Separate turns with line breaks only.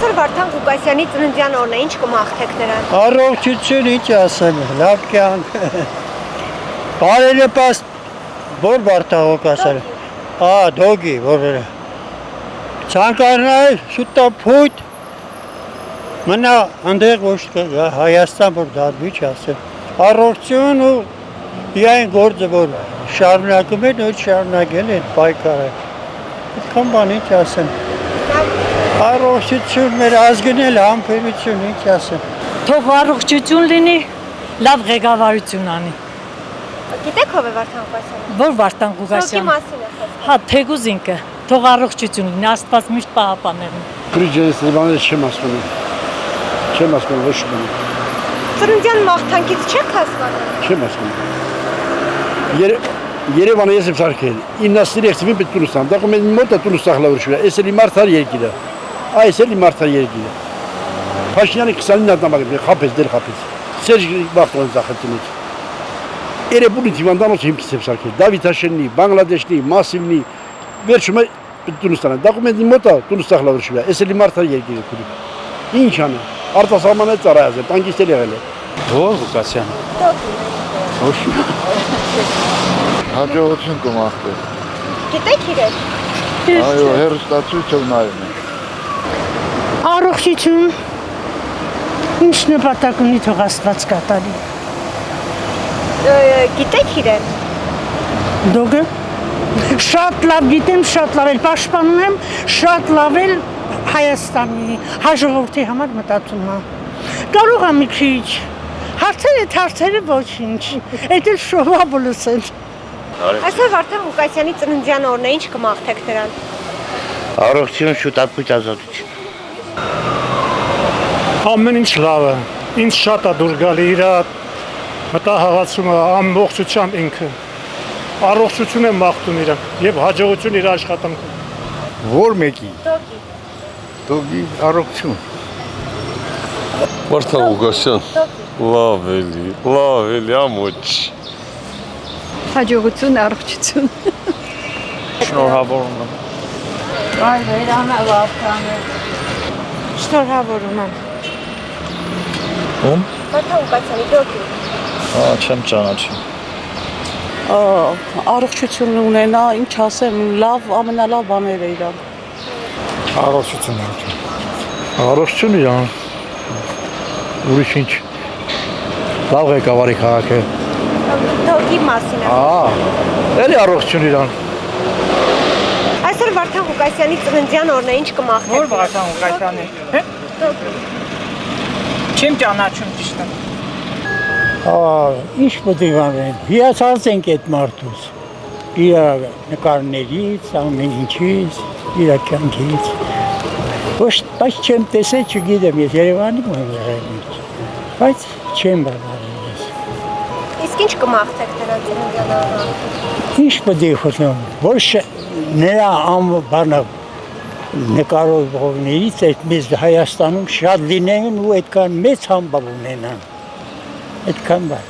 Այսօր Վարդան Ղուկասյանի ծննդյան օրն է, ինչ կմաղթեք նրան։
Առողջություն, ինչ ասեմ, լավ կյանք։ Բարելեպաստ, որ Վարդան Ղուկասյանը։ Դոգի, որ ցանկանալ շուտապույտ մնա այնտեղ ոչ Հայաստան, որ դառնի, չասեմ։ Առողջություն ու միայն գործը, որ շարունակում են, որ շարունակել են պայքարը։ Այդքան բան ինչ ասեմ։ Առողջություն, մեր ազգին էլ համբերություն, ինչ ասեմ։
Թող առողջություն լինի, լավ ղեկավարություն անի։
Գիտեք ով է Վարդան Ղուկասյանը։
Որ Վարդան Ղուկասյանը։
Սոկի մասին է խոսքը։
Հա, թեգուզ ինքը, թող առողջություն լինի, Աստված միշտ պահապաներն։
Բրիջենս Լիբանանից չեմ ասում։ Չեմ ասում ոչ մի։
Ծննդյան մաղթանքից չեք հասկանում։
Չեմ ասում։ Երևանը ես եմ սարքել։ 19 պետք Տունուսան, դա կոմեն մոտը Տունուս սախլավորչուր է, էս էլի մարդար երկիրը։ Այս էլի մարդար երկիրը։ Փաշինյանի 29 նամակը խափեց, դեր խափեց։ Սերժ Բախտոյանի ծախելտնից։ Երևանի դիվանդանոց հիմքից եմ սարքել։ Դավիթ Հաշեննի, Բանգլադեշնի, Մասիվնի, վերջում է Տունուսանը, դա կոմեն մոտը Տունուս սախլավորչուր է, էս էլի մարդար երկիրը քուրի։ Ինչ անը։ Արտասահմանը ծառայած է, տանկիստ էլ եղել է։
Ո՞ր Ղուկասյանը։ Ոչ։ Հաջողություն կմաղթել։
Գիտեք իրեն։
Այո, հերոստացույցով նայում ենք։
Առողջություն, ինչ նպատակ ունի թող Աստված կատարի։
Գիտեք իրեն։
Դոգը շատ լավ գիտեմ, շատ լավ էլ պաշտպանում եմ, շատ լավ էլ Հայաստանի հաջողորդի համար մտածում եմ։ Կարող եմ մի քիչ հարցերը ոչինչ, այդ էլ շոհաբոլս են։
Այսօր Վարդան Ղուկասյանի ծննդյան օրն է, ինչ կմաղթեք նրան։
Առողջություն, շուտապույտ ազատություն։
Ամեն ինչ լավ է, ինձ շատ է դուր գալի իր մտահղացումը, ամբողջությամբ ինքը։ Առողջություն եմ մաղթում իրան եւ հաջողություն իր աշխատանքում։
Որ մեկի։
Դոգի։
Դոգի առողջություն։
Վարդան Ղուկասյան, լավ էլի, ամոչ։
Հաջողություն, առողջություն։
Շնորհավորում եմ։
Այ վերանա Վարդանը։ Շնորհավորում եմ։
Ում։
Վարդան Ղուկասյանի դոգի։
Չեմ ճանաչում։
Առողջություն ունենա, ինչ ասեմ, լավ, ամենալավ բաները իրան։
Առողջություն։ Առողջություն իրան։ Ուրիշ ինչ։ Լավ ղեկավարի քաղաքը։
Դոգի մասին է։
Էլի առողջություն իրան։
Այսօր Վարդան Ղուկասյանի ծննդյան օրն է, ինչ կմաղթեք։
Որ Վարդան Ղուկասյանի։ Չեմ ճանաչում ճիշտ։
Ինչ պետք է անեն։ Հիացած ենք այդ մարդուց։ Իր նկարներից, ամեն ինչից, իր կյանքից։ Բայց չեմ տեսել, չգիտեմ, ես Երևանում եմ եղել։ Բայց չեմ բանալի ես։
Իսկ ինչ կմաղթեք նրան ծննդյան օրն։
Ինչ պետք է խոսեմ, ոչ նրա բանը նկարողներից այդ մեզ Հայաստանում շատ լինեն ու այդքան մեծ համբավ ունենան։ Այդքան բան։